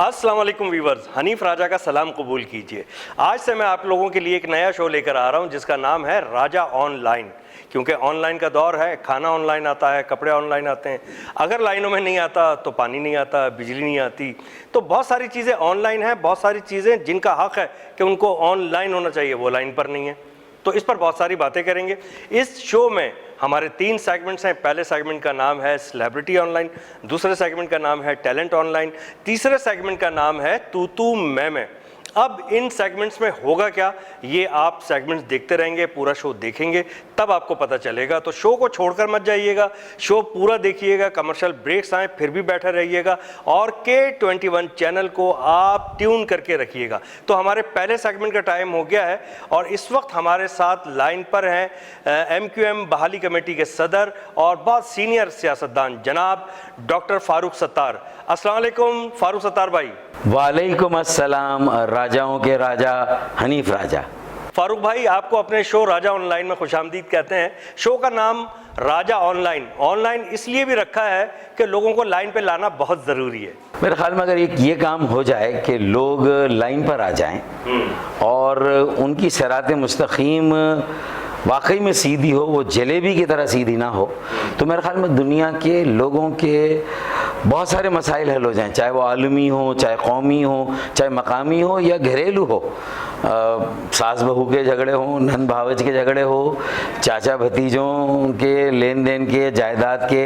अस्सलाम वालेकुम वीवर्स, हनीफ राजा का सलाम कबूल कीजिए। आज से मैं आप लोगों के लिए एक नया शो लेकर आ रहा हूं जिसका नाम है राजा ऑनलाइन। क्योंकि ऑनलाइन का दौर है, खाना ऑनलाइन आता है, कपड़े ऑनलाइन आते हैं। अगर लाइनों में नहीं आता तो पानी नहीं आता, बिजली नहीं आती, तो बहुत सारी चीज़ें ऑनलाइन हैं। बहुत सारी चीज़ें जिनका हक़ है कि उनको ऑनलाइन होना चाहिए, वो लाइन पर नहीं है। तो इस पर बहुत सारी बातें करेंगे। इस शो में हमारे 3 सेगमेंट्स हैं। पहले सेगमेंट का नाम है सेलिब्रिटी ऑनलाइन, दूसरे सेगमेंट का नाम है टैलेंट ऑनलाइन, तीसरे सेगमेंट का नाम है तू तू मैं। अब इन सेगमेंट्स में होगा क्या, ये आप सेगमेंट्स देखते रहेंगे, पूरा शो देखेंगे तब आपको पता चलेगा। तो शो को छोड़कर मत जाइएगा, शो पूरा देखिएगा। कमर्शियल ब्रेक्स आए फिर भी बैठे रहिएगा और K21 चैनल को आप ट्यून करके रखिएगा। तो हमारे पहले सेगमेंट का टाइम हो गया है और इस वक्त हमारे साथ लाइन पर हैं MQM बहाली कमेटी के सदर और बहुत सीनियर सियासतदान जनाब डॉक्टर फारूक सत्तार। अस्सलाम वालेकुम फारूक सत्तार भाई। वालेकुम अस्सलाम, राजाओं के राजा हनीफ राजा। फारूक भाई, आपको अपने शो राजा ऑनलाइन में खुशामदीद कहते हैं। शो का नाम राजा ऑनलाइन ऑनलाइन इसलिए भी रखा है कि लोगों को लाइन पे लाना बहुत ज़रूरी है। मेरे ख्याल में अगर ये काम हो जाए कि लोग लाइन पर आ जाएं और उनकी सिरात मुस्तकीम वाकई में सीधी हो, वो जलेबी की तरह सीधी ना हो, तो मेरे ख्याल में दुनिया के लोगों के बहुत सारे मसाइल हल हो जाएं, चाहे वो आलमी हो, चाहे कौमी हो, चाहे मकामी हो या घरेलू हो। सास बहू के झगड़े हों, नंद भावज के झगड़े हो, चाचा भतीजों के लेन देन के, जायदाद के,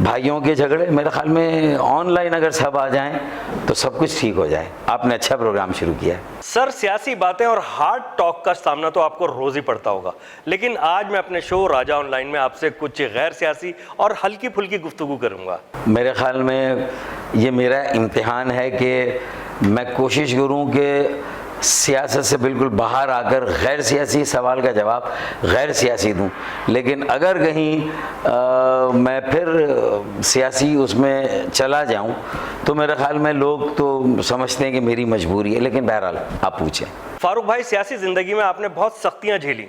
भाइयों के झगड़े, मेरे ख्याल में ऑनलाइन अगर सब आ जाएं तो सब कुछ ठीक हो जाए। आपने अच्छा प्रोग्राम शुरू किया है सर। सियासी बातें और हार्ड टॉक का सामना तो आपको रोज़ ही पड़ता होगा, लेकिन आज मैं अपने शो राजा ऑनलाइन में आपसे कुछ गैर सियासी और हल्की फुल्की गुफ्तगू करूँगा। मेरे ख्याल में ये मेरा इम्तिहान है कि मैं कोशिश करूँ कि सियासत से बिल्कुल बाहर आकर गैर सियासी सवाल का जवाब गैर सियासी दूं। लेकिन अगर कहीं मैं फिर सियासी उसमें चला जाऊं तो मेरे ख्याल में लोग तो समझते हैं कि मेरी मजबूरी है। लेकिन बहरहाल आप पूछें। फारूक भाई, सियासी ज़िंदगी में आपने बहुत सख्तियाँ झेली,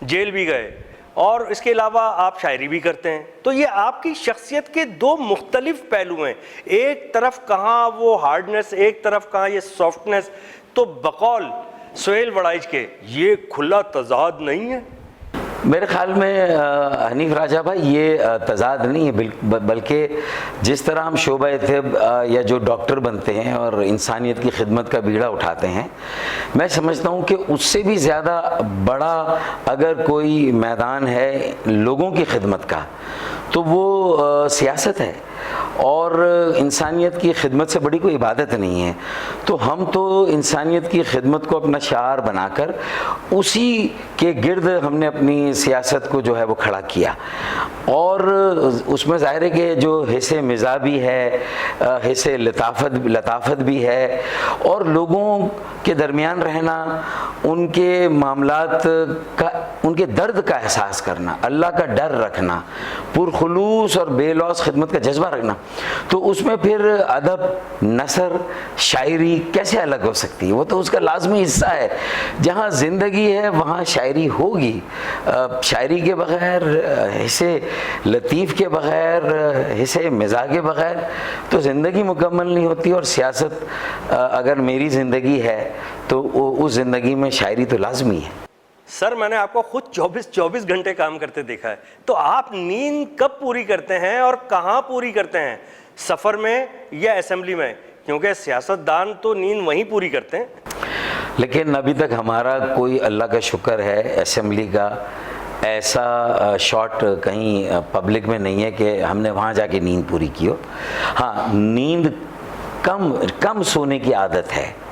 जेल भी गए और इसके अलावा आप शायरी भी करते हैं। तो ये आपकी शख्सियत के 2 मुख्तलिफ पहलू हैं। एक तरफ कहाँ वो हार्डनेस, एक तरफ कहाँ ये सॉफ्टनेस। तो बकौल सुहेल वड़ाइच के ये खुला तजाद नहीं है? मेरे ख्याल में हनीफ राजा भाई ये तजाद नहीं है, बल्कि जिस तरह हम शोबा तिब या जो डॉक्टर बनते हैं और इंसानियत की खिदमत का बीड़ा उठाते हैं, मैं समझता हूँ कि उससे भी ज़्यादा बड़ा अगर कोई मैदान है लोगों की खिदमत का तो वो सियासत है। और इंसानियत की खिदमत से बड़ी कोई इबादत नहीं है। तो हम तो इंसानियत की खिदमत को अपना शार बनाकर उसी के गिर्द हमने अपनी सियासत को जो है वो खड़ा किया। और उसमें ज़ाहिर है कि जो हिस्से मिज़ा भी है, हिस्से लताफत भी है, और लोगों के दरमियान रहना, उनके मामलात का, उनके दर्द का एहसास करना, अल्लाह का डर रखना, पुरखुलूस और बेलौस खिदमत का जज्बा रखना, तो उसमें फिर अदब, नसर, शायरी कैसे अलग हो सकती है? वो तो उसका लाजमी हिस्सा है। जहाँ ज़िंदगी है वहाँ शायरी होगी। शायरी के बग़ैर, हिस्से लतीफ़ के बग़ैर, हिस्से मिज़ाज के बग़ैर तो ज़िंदगी मुकम्मल नहीं होती। और सियासत अगर मेरी ज़िंदगी है तो उस ज़िंदगी में शायरी तो लाजमी है। सर, मैंने आपको खुद 24 घंटे काम करते देखा है। तो आप नींद कब पूरी करते हैं और कहाँ पूरी करते हैं, सफ़र में या असेंबली में? क्योंकि सियासतदान तो नींद वहीं पूरी करते हैं। लेकिन अभी तक हमारा कोई, अल्लाह का शुक्र है, असेंबली का ऐसा शॉट कहीं पब्लिक में नहीं है कि हमने वहाँ जाके नींद पूरी की हो। हाँ, नींद कम सोने की आदत है।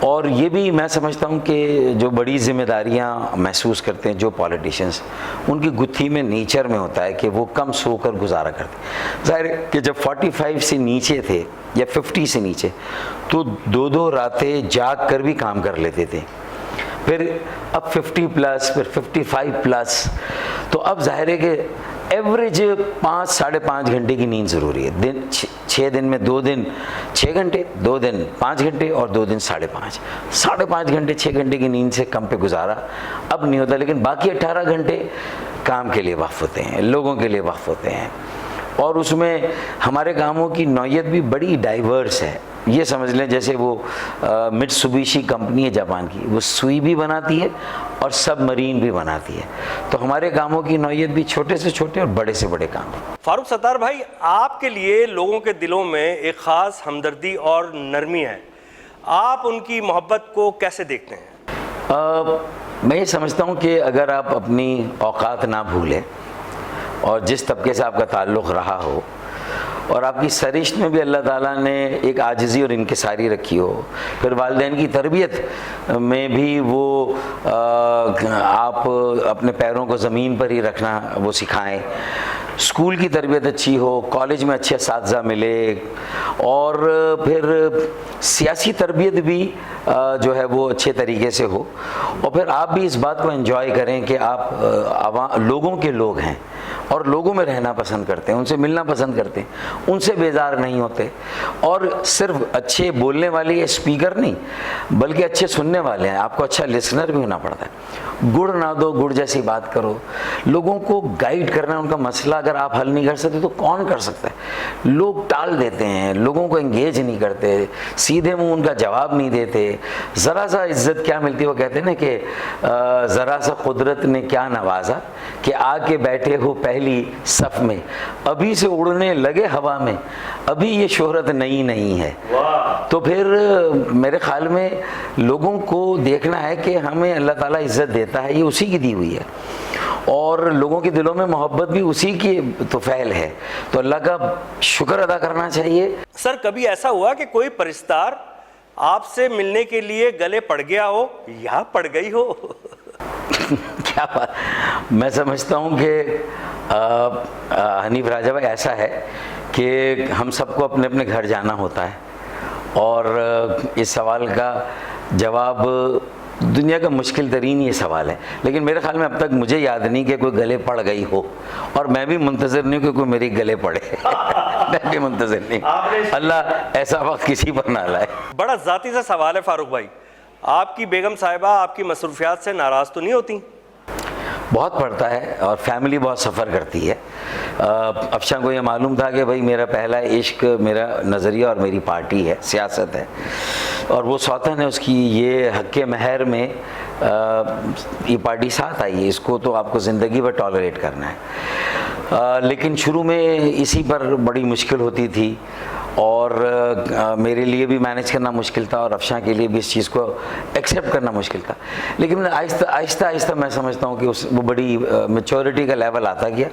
और ये भी मैं समझता हूँ कि जो बड़ी जिम्मेदारियाँ महसूस करते हैं जो पॉलिटिशियंस, उनकी गुत्थी में, नेचर में होता है कि वो कम सोकर गुजारा करते हैं। ज़ाहिर है कि जब 45 से नीचे थे या 50 से नीचे तो 2-2 रातें जाग कर भी काम कर लेते थे। फिर अब 50 प्लस, फिर 55 प्लस, तो अब ज़ाहिर है कि एवरेज 5-5.5 घंटे की नींद ज़रूरी है। दिन 6 दिन में 2 दिन 6 घंटे, 2 दिन 5 घंटे और 2 दिन 5.5 घंटे, 6 घंटे की नींद से कम पे गुजारा अब नहीं होता। लेकिन बाकी 18 घंटे काम के लिए वक्फ होते हैं, लोगों के लिए वक्फ होते हैं। और उसमें हमारे कामों की नौयत भी बड़ी डाइवर्स है। ये समझ लें जैसे वो मित्सुबिशी कंपनी है जापान की, वो सुई भी बनाती है और सबमरीन भी बनाती है। तो हमारे कामों की नौइयत भी छोटे से छोटे और बड़े से बड़े काम है। फारूक सत्तार भाई, आपके लिए लोगों के दिलों में एक ख़ास हमदर्दी और नरमी है, आप उनकी मोहब्बत को कैसे देखते हैं? मैं ये समझता हूँ कि अगर आप अपनी औकात ना भूलें और जिस तबके से आपका ताल्लुक़ रहा हो और आपकी सरिश्त में भी अल्लाह ताला ने एक आजिज़ी और इनकिसारी रखी हो, फिर वालिदैन की तरबियत में भी वो आप अपने पैरों को ज़मीन पर ही रखना वो सिखाएं, स्कूल की तरबियत अच्छी हो, कॉलेज में अच्छे असातिज़ा मिले और फिर सियासी तरबियत भी जो है वो अच्छे तरीके से हो, और फिर आप भी इस बात को एंजॉय करें कि आप लोगों के लोग हैं और लोगों में रहना पसंद करते हैं, उनसे मिलना पसंद करते हैं, उनसे बेजार नहीं होते, और सिर्फ अच्छे बोलने वाले ये स्पीकर नहीं बल्कि अच्छे सुनने वाले हैं। आपको अच्छा लिसनर भी होना पड़ता है। गुड़ ना दो गुड़ जैसी बात करो, लोगों को गाइड करना, उनका मसला अगर आप हल नहीं कर सकते तो कौन कर सकता है। लोग टाल देते हैं, लोगों को एंगेज नहीं करते, सीधे मुंह उनका जवाब नहीं देते। ज़रा सा इज्जत क्या मिलती है, वो कहते हैं ना कि ज़रा सा कुदरत ने क्या नवाजा कि आके बैठे हो पहली सफ में, अभी से उड़ने लगे हवा में, अभी ये शोहरत नई नहीं है। तो फिर मेरे ख्याल में लोगों को देखना है कि हमें अल्लाह ताला इज्जत देता है, ये उसी की दी हुई है, और लोगों के दिलों में मोहब्बत भी उसी की तो फ़ैल है, तो अल्लाह का शुक्र अदा करना चाहिए। सर, कभी ऐसा हुआ कि कोई परिस्तार आपसे मिलने के लिए गले पड़ गया हो या पड़ गई हो? क्या बात, मैं समझता हूँ कि हनीफ राजा भाई ऐसा है कि हम सबको अपने अपने घर जाना होता है, और इस सवाल का जवाब दुनिया का मुश्किल तरीन ये सवाल है, लेकिन मेरे ख्याल में अब तक मुझे याद नहीं कि कोई गले पड़ गई हो, और मैं भी मुंतज़िर नहीं कि कोई मेरी गले पड़े। मैं भी मुंतज़िर नहीं, अल्लाह ऐसा वक्त किसी पर ना लाए। बड़ा ज़ाती सा सवाल है फारूक भाई, आपकी बेगम साहिबा आपकी मसरूफियात से नाराज़ तो नहीं होती? बहुत पड़ता है, और फैमिली बहुत सफ़र करती है। अफशा को ये मालूम था कि भाई मेरा पहला इश्क मेरा नज़रिया और मेरी पार्टी है, सियासत है, और वो सौतन है उसकी, ये हक़ महर में ये पार्टी साथ आई है, इसको तो आपको ज़िंदगी भर टॉलरेट करना है। लेकिन शुरू में इसी पर बड़ी मुश्किल होती थी, और मेरे लिए भी मैनेज करना मुश्किल था, और अफशा के लिए भी इस चीज़ को एक्सेप्ट करना मुश्किल था। लेकिन आहिस्ता आहिस्ता मैं समझता हूँ कि वो बड़ी मैच्योरिटी का लेवल आता गया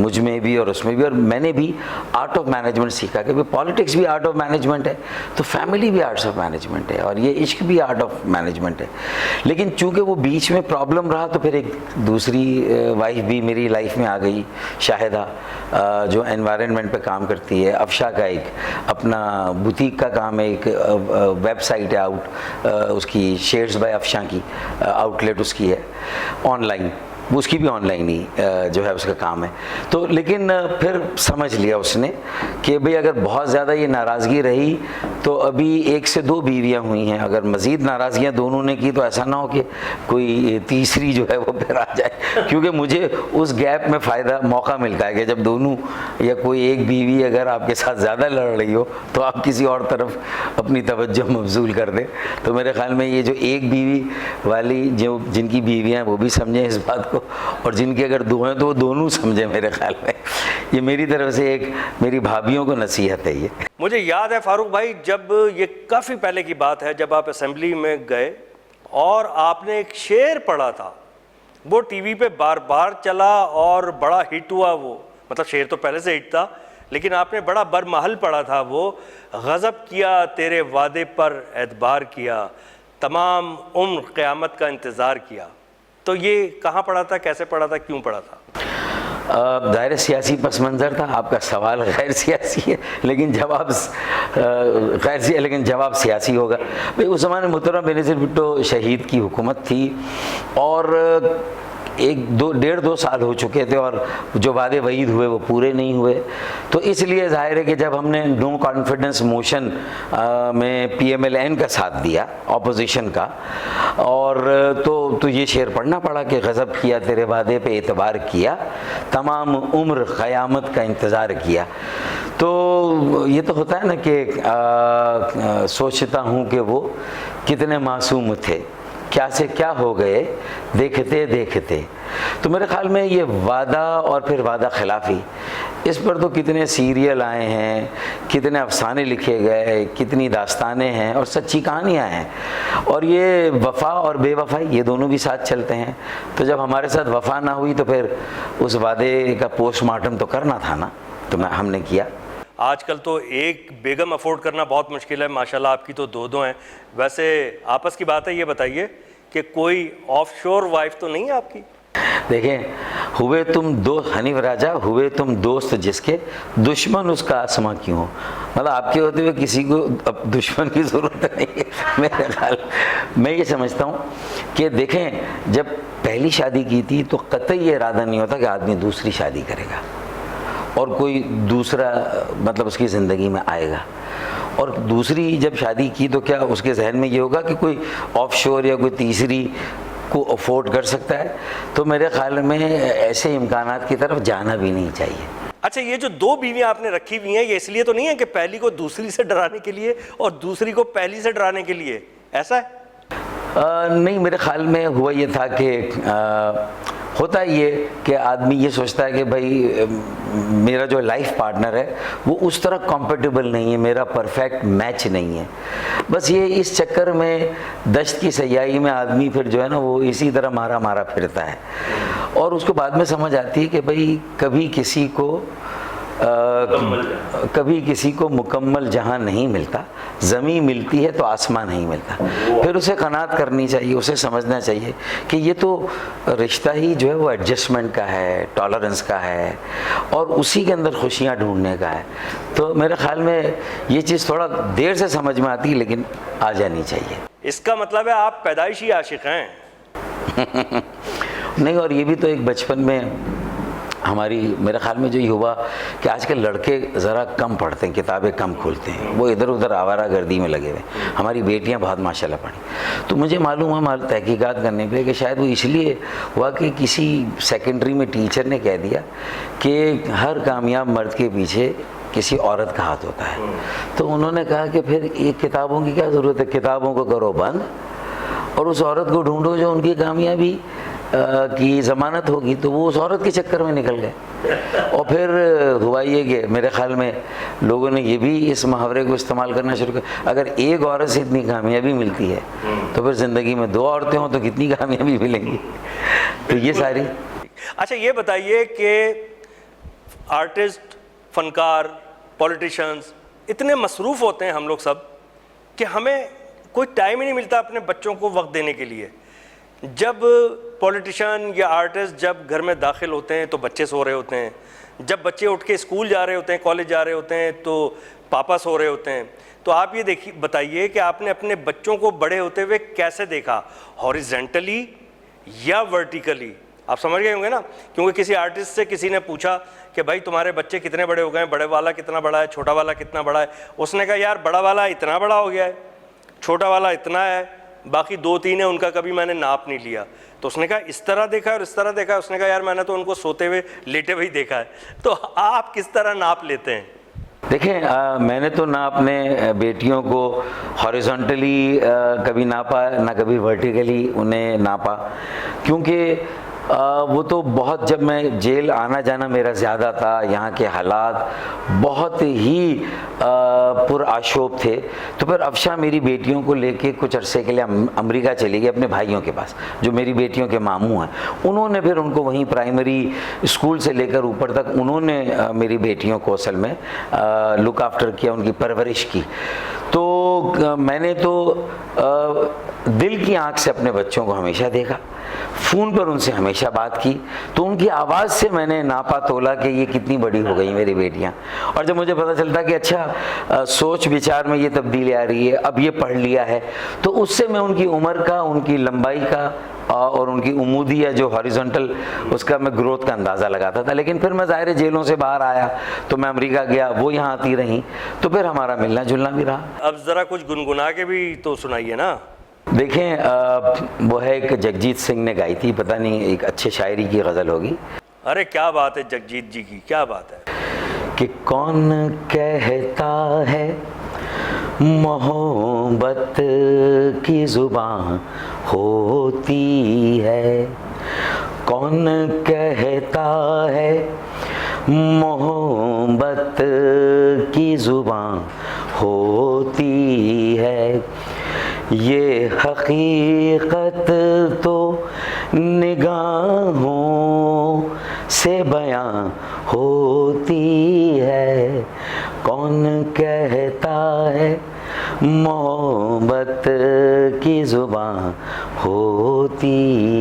मुझ में भी और उसमें भी, और मैंने भी आर्ट ऑफ मैनेजमेंट सीखा कि पॉलिटिक्स भी आर्ट ऑफ मैनेजमेंट है, तो फैमिली भी आर्ट्स ऑफ मैनेजमेंट है, और ये इश्क भी आर्ट ऑफ मैनेजमेंट है। लेकिन चूँकि वो बीच में प्रॉब्लम रहा, तो फिर एक दूसरी वाइफ भी मेरी लाइफ में आ गई, शाहिदा, जो एनवायरनमेंट पे काम करती है। अफशा का एक अपना बुटीक का काम है, एक वेबसाइट है उसकी शेयर्स बाय अफशा की आउटलेट उसकी है ऑनलाइन, उसकी भी ऑनलाइन ही जो है उसका काम है। तो लेकिन फिर समझ लिया उसने कि भाई अगर बहुत ज़्यादा ये नाराज़गी रही तो अभी 1 से 2 बीवियाँ हुई हैं, अगर मज़ीद नाराज़गियाँ दोनों ने की तो ऐसा ना हो कि कोई तीसरी जो है वो फिर आ जाए, क्योंकि मुझे उस गैप में फ़ायदा मौका मिलता है कि जब दोनों या कोई एक बीवी अगर आपके साथ ज़्यादा लड़ रही हो तो आप किसी और तरफ अपनी तवज्जो मबजूल कर दें। तो मेरे ख्याल में ये जो एक बीवी वाली जो जिनकी बीवियाँ वो भी समझें इस बात को, और जिनके अगर 2 हैं तो वो दोनों समझे। मेरे ख्याल में ये मेरी तरफ से एक मेरी भाभियों को नसीहत है। ये मुझे याद है फारूक भाई, जब ये काफ़ी पहले की बात है, जब आप असेंबली में गए और आपने एक शेर पढ़ा था, वो टीवी पे बार बार चला और बड़ा हिट हुआ। वो मतलब शेर तो पहले से हिट था, लेकिन आपने बड़ा बरमहल पढ़ा था वो, गज़ब किया तेरे वादे पर एतबार किया, तमाम उम्र क़यामत का इंतज़ार किया। तो ये कहाँ पढ़ा था, कैसे पढ़ा था, क्यों पढ़ा था? दायरे सियासी पस मंज़र था। आपका सवाल गैर सियासी है लेकिन जवाब सियासी होगा। भाई उस ज़माने में मुहतरम बेनज़ीर भुट्टो शहीद की हुकूमत थी, और 1-2 साल हो चुके थे, और जो वादे वईद हुए वो पूरे नहीं हुए। तो इसलिए ज़ाहिर है कि जब हमने नो कॉन्फिडेंस मोशन में PMLN का साथ दिया, ऑपोजिशन का, और तो ये शेर पढ़ना पड़ा कि गज़ब किया तेरे वादे पे एतबार किया, तमाम उम्र क़यामत का इंतज़ार किया। तो ये तो होता है ना कि सोचता हूँ कि वो कितने मासूम थे, क्या से क्या हो गए देखते देखते। तो मेरे ख्याल में ये वादा और फिर वादा खिलाफ़ी, इस पर तो कितने सीरियल आए हैं, कितने अफसाने लिखे गए, कितनी दास्तानें हैं और सच्ची कहानियाँ हैं। और ये वफ़ा और बेवफ़ाई ये दोनों भी साथ चलते हैं। तो जब हमारे साथ वफ़ा ना हुई तो फिर उस वादे का पोस्टमार्टम तो करना था ना, तो हमने किया। आजकल तो एक बेगम अफोर्ड करना बहुत मुश्किल है, माशाल्लाह आपकी तो दो हैं। वैसे आपस की बात है, ये बताइए कि कोई ऑफशोर वाइफ तो नहीं है आपकी? देखें, हुए तुम दोस्त हनीफ राजा, हुए तुम दोस्त जिसके, दुश्मन उसका आसमां क्यों हो। मतलब आपके होते हुए किसी को अब दुश्मन की ज़रूरत नहीं है। मेरे ख्याल मैं ये समझता हूँ कि देखें, जब पहली शादी की थी तो कतई ये इरादा नहीं होता कि आदमी दूसरी शादी करेगा और कोई दूसरा मतलब उसकी ज़िंदगी में आएगा। और दूसरी जब शादी की तो क्या उसके जहन में ये होगा कि कोई ऑफशोर या कोई तीसरी को अफोर्ड कर सकता है। तो मेरे ख्याल में ऐसे इम्कानात की तरफ जाना भी नहीं चाहिए। अच्छा, ये जो दो बीवियां आपने रखी हुई हैं, ये इसलिए तो नहीं है कि पहली को दूसरी से डराने के लिए और दूसरी को पहली से डराने के लिए, ऐसा है? नहीं, मेरे ख्याल में हुआ ये था कि होता ये कि आदमी ये सोचता है कि भाई मेरा जो लाइफ पार्टनर है वो उस तरह कंफर्टेबल नहीं है, मेरा परफेक्ट मैच नहीं है। बस ये इस चक्कर में दश्त की सयाही में आदमी फिर जो है ना वो इसी तरह मारा मारा फिरता है। और उसको बाद में समझ आती है कि भाई कभी किसी को मुकम्मल जहां नहीं मिलता, ज़मीं मिलती है तो आसमान नहीं मिलता। फिर उसे कनात करनी चाहिए, उसे समझना चाहिए कि ये तो रिश्ता ही जो है वो एडजस्टमेंट का है, टॉलरेंस का है और उसी के अंदर खुशियां ढूंढने का है। तो मेरे ख्याल में ये चीज़ थोड़ा देर से समझ में आती है लेकिन आ जानी चाहिए। इसका मतलब है आप पैदाइशी आशिक हैं? नहीं, और ये भी तो एक बचपन में हमारी, मेरे ख्याल में जो ये हुआ कि आजकल लड़के ज़रा कम पढ़ते हैं, किताबें कम खोलते हैं, वो इधर उधर आवारा गर्दी में लगे हुए। हमारी बेटियां बहुत माशाल्लाह पढ़ी। तो मुझे मालूम है हमारे तहकीकात करने पे कि शायद वो इसलिए हुआ कि किसी सेकेंडरी में टीचर ने कह दिया कि हर कामयाब मर्द के पीछे किसी औरत का हाथ होता है। तो उन्होंने कहा कि फिर ये किताबों की क्या ज़रूरत है, किताबों को करो बंद और उस औरत को ढूंढो जो उनकी कामयाबी की ज़मानत होगी। तो वो उस औरत के चक्कर में निकल गए। और फिर हुआ ये कि मेरे ख्याल में लोगों ने ये भी इस मुहावरे को इस्तेमाल करना शुरू किया, अगर एक औरत से इतनी कामयाबी मिलती है तो फिर ज़िंदगी में दो औरतें हों तो कितनी कामयाबी मिलेंगी। तो ये सारी। अच्छा, ये बताइए कि आर्टिस्ट, फनकार, पॉलिटिशियंस इतने मसरूफ़ होते हैं हम लोग सब कि हमें कोई टाइम ही नहीं मिलता अपने बच्चों को वक्त देने के लिए। जब पॉलिटिशियन या आर्टिस्ट जब घर में दाखिल होते हैं तो बच्चे सो रहे होते हैं, जब बच्चे उठ के स्कूल जा रहे होते हैं, कॉलेज जा रहे होते हैं तो पापा सो रहे होते हैं। तो आप ये देखिए, बताइए कि आपने अपने बच्चों को बड़े होते हुए कैसे देखा, हॉरिजेंटली या वर्टिकली? आप समझ गए होंगे ना, क्योंकि किसी आर्टिस्ट से किसी ने पूछा कि भाई तुम्हारे बच्चे कितने बड़े हो गए हैं, बड़े वाला कितना बड़ा है, छोटा वाला कितना बड़ा है। उसने कहा यार बड़ा वाला इतना बड़ा हो गया है, छोटा वाला इतना है, बाकी 2-3 है उनका कभी मैंने नाप नहीं लिया। तो उसने कहा इस तरह देखा है और इस तरह देखा है। उसने कहा यार मैंने तो उनको सोते हुए लेटे हुए ही देखा है। तो आप किस तरह नाप लेते हैं? देखें, मैंने तो ना अपने बेटियों को हॉरिजॉन्टली कभी नापा ना कभी वर्टिकली उन्हें नापा, क्योंकि वो तो बहुत, जब मैं जेल आना जाना मेरा ज़्यादा था, यहाँ के हालात बहुत ही पुरआशोब थे। तो फिर अफशा मेरी बेटियों को लेके कुछ अरसे के लिए अमेरिका चली गई अपने भाइयों के पास, जो मेरी बेटियों के मामू हैं। उन्होंने फिर उनको वहीं प्राइमरी स्कूल से लेकर ऊपर तक उन्होंने मेरी बेटियों को असल में लुक आफ्टर किया, उनकी परवरिश की। तो मैंने तो दिल की आंख से अपने बच्चों को हमेशा देखा, फ़ोन पर उनसे हमेशा बात की, तो उनकी आवाज़ से मैंने नापा तोला कि ये कितनी बड़ी हो गई मेरी बेटियां। और जब मुझे पता चलता कि अच्छा सोच विचार में ये तब्दीली आ रही है, अब ये पढ़ लिया है, तो उससे मैं उनकी उम्र का, उनकी लंबाई का और उनकी उम्मीदिया जो हॉरिजॉन्टल उसका मैं ग्रोथ का अंदाज़ा लगाता था। लेकिन फिर मैं ज़ाहिर जेलों से बाहर आया तो मैं अमेरिका गया, वो यहाँ आती रहीं, तो फिर हमारा मिलना जुलना भी रहा। अब ज़रा कुछ गुनगुना के भी तो सुनाइए ना। देखें, वो है एक जगजीत सिंह ने गाई थी, पता नहीं एक अच्छे शायरी की गज़ल होगी। अरे क्या बात है जगजीत जी की, क्या बात है कि कौन कहता है मोहब्बत की जुबान होती है, कौन कहता है मोहब्बत की जुबान होती है। ये हकीकत तो निगाहों से बयां होती है, कौन कहता है मोहब्बत की जुबान होती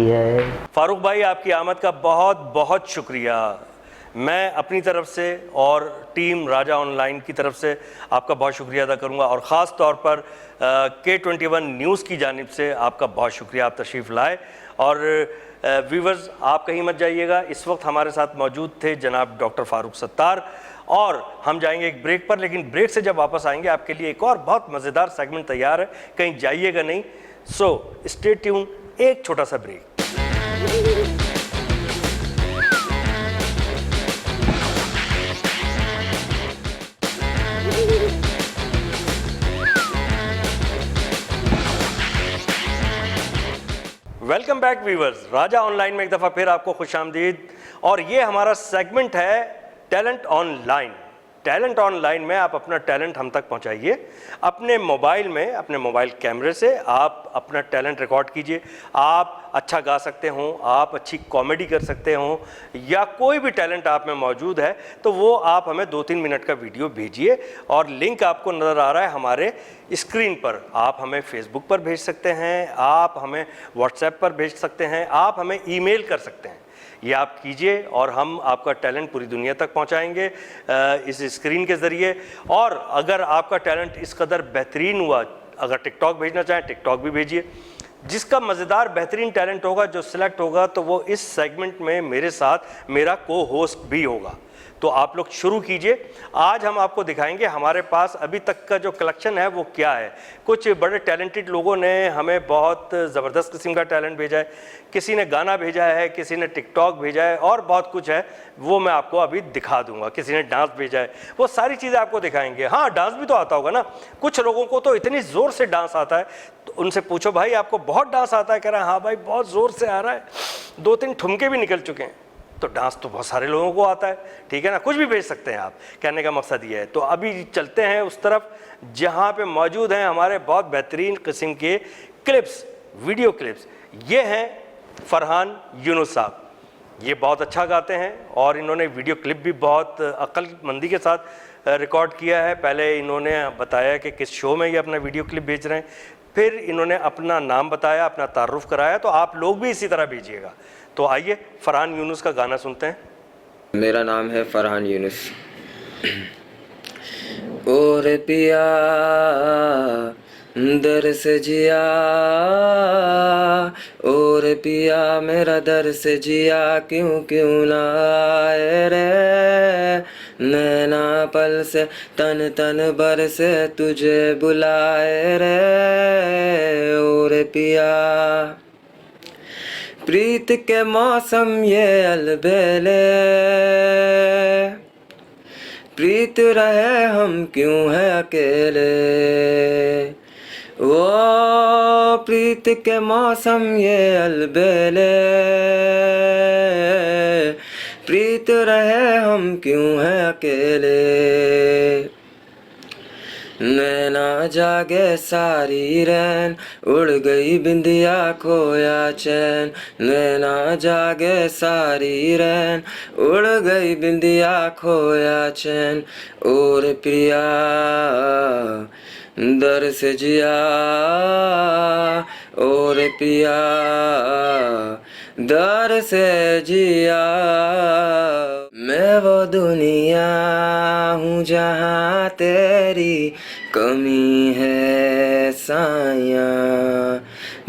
है। फारूक भाई, आपकी आमद का बहुत बहुत शुक्रिया। मैं अपनी तरफ से और टीम राजा ऑनलाइन की तरफ से आपका बहुत शुक्रिया अदा करूंगा, और ख़ास तौर पर K21 न्यूज़ की जानिब से आपका बहुत शुक्रिया, आप तशरीफ़ लाए। और व्यूवर्स, आप कहीं मत जाइएगा। इस वक्त हमारे साथ मौजूद थे जनाब डॉक्टर फारूक सत्तार, और हम जाएंगे एक ब्रेक पर, लेकिन ब्रेक से जब वापस आएंगे आपके लिए एक और बहुत मज़ेदार सेगमेंट तैयार है, कहीं जाइएगा नहीं। सो स्टे ट्यून, एक छोटा सा ब्रेक। वेलकम बैक व्यूवर्स, राजा ऑनलाइन में एक दफ़ा फिर आपको खुशामदीद। और ये हमारा सेगमेंट है टैलेंट ऑनलाइन। टैलेंट ऑनलाइन में आप अपना टैलेंट हम तक पहुंचाइए अपने मोबाइल में, अपने मोबाइल कैमरे से आप अपना टैलेंट रिकॉर्ड कीजिए। आप अच्छा गा सकते हों, आप अच्छी कॉमेडी कर सकते हों, या कोई भी टैलेंट आप में मौजूद है, तो वो आप हमें 2-3 मिनट का वीडियो भेजिए, और लिंक आपको नज़र आ रहा है हमारे स्क्रीन पर। आप हमें फेसबुक पर भेज सकते हैं, आप हमें व्हाट्सएप पर भेज सकते हैं, आप हमें ईमेल कर सकते हैं। ये आप कीजिए और हम आपका टैलेंट पूरी दुनिया तक पहुंचाएंगे इस स्क्रीन के ज़रिए। और अगर आपका टैलेंट इस कदर बेहतरीन हुआ, अगर टिकटॉक भेजना चाहें टिकटॉक भी भेजिए। जिसका मज़ेदार बेहतरीन टैलेंट होगा, जो सिलेक्ट होगा, तो वो इस सेगमेंट में मेरे साथ मेरा को होस्ट भी होगा। तो आप लोग शुरू कीजिए। आज हम आपको दिखाएंगे हमारे पास अभी तक का जो कलेक्शन है वो क्या है। कुछ बड़े टैलेंटेड लोगों ने हमें बहुत ज़बरदस्त किस्म का टैलेंट भेजा है, किसी ने गाना भेजा है, किसी ने टिकटॉक भेजा है, और बहुत कुछ है, वो मैं आपको अभी दिखा दूंगा। किसी ने डांस भेजा है, वो सारी चीज़ें आपको दिखाएंगे। हाँ, डांस भी तो आता होगा ना, कुछ लोगों को तो इतनी ज़ोर से डांस आता है, तो उनसे पूछो भाई आपको बहुत डांस आता है? कह रहा है हाँ भाई बहुत ज़ोर से आ रहा है, 2-3 ठुमके भी निकल चुके हैं। तो डांस तो बहुत सारे लोगों को आता है, ठीक है ना, कुछ भी भेज सकते हैं आप, कहने का मकसद ये है। तो अभी चलते हैं उस तरफ जहाँ पे मौजूद हैं हमारे बहुत बेहतरीन किस्म के क्लिप्स, वीडियो क्लिप्स। ये हैं फरहान यूनुस साहब, ये बहुत अच्छा गाते हैं, और इन्होंने वीडियो क्लिप भी बहुत अक्लमंदी के साथ रिकॉर्ड किया है। पहले इन्होंने बताया कि किस शो में ये अपना वीडियो क्लिप भेज रहे हैं, फिर इन्होंने अपना नाम बताया, अपना तारुफ कराया। तो आप लोग भी इसी तरह भेजिएगा। तो आइए फरहान यूनुस का गाना सुनते हैं। मेरा नाम है फरहान यूनुस। और पिया दर से जिया, और पिया मेरा दर से जिया, क्यों क्यों ना आए रे, नैना पल से तन तन भर से तुझे बुलाए रे। और पिया प्रीत के मौसम ये अलबेले, प्रीत रहे हम क्यों हैं अकेले। वो प्रीत के मौसम ये अलबेले, प्रीत रहे हम क्यों हैं अकेले। नैना जागे सारी रैन, उड़ गई बिंदिया खोया चैन। नैना जागे सारी रैन, उड़ गई बिंदिया खोया चैन। और प्रिया दर से जिया, और पिया दर से जिया। मैं वो दुनिया हूँ जहाँ तेरी कमी है साया,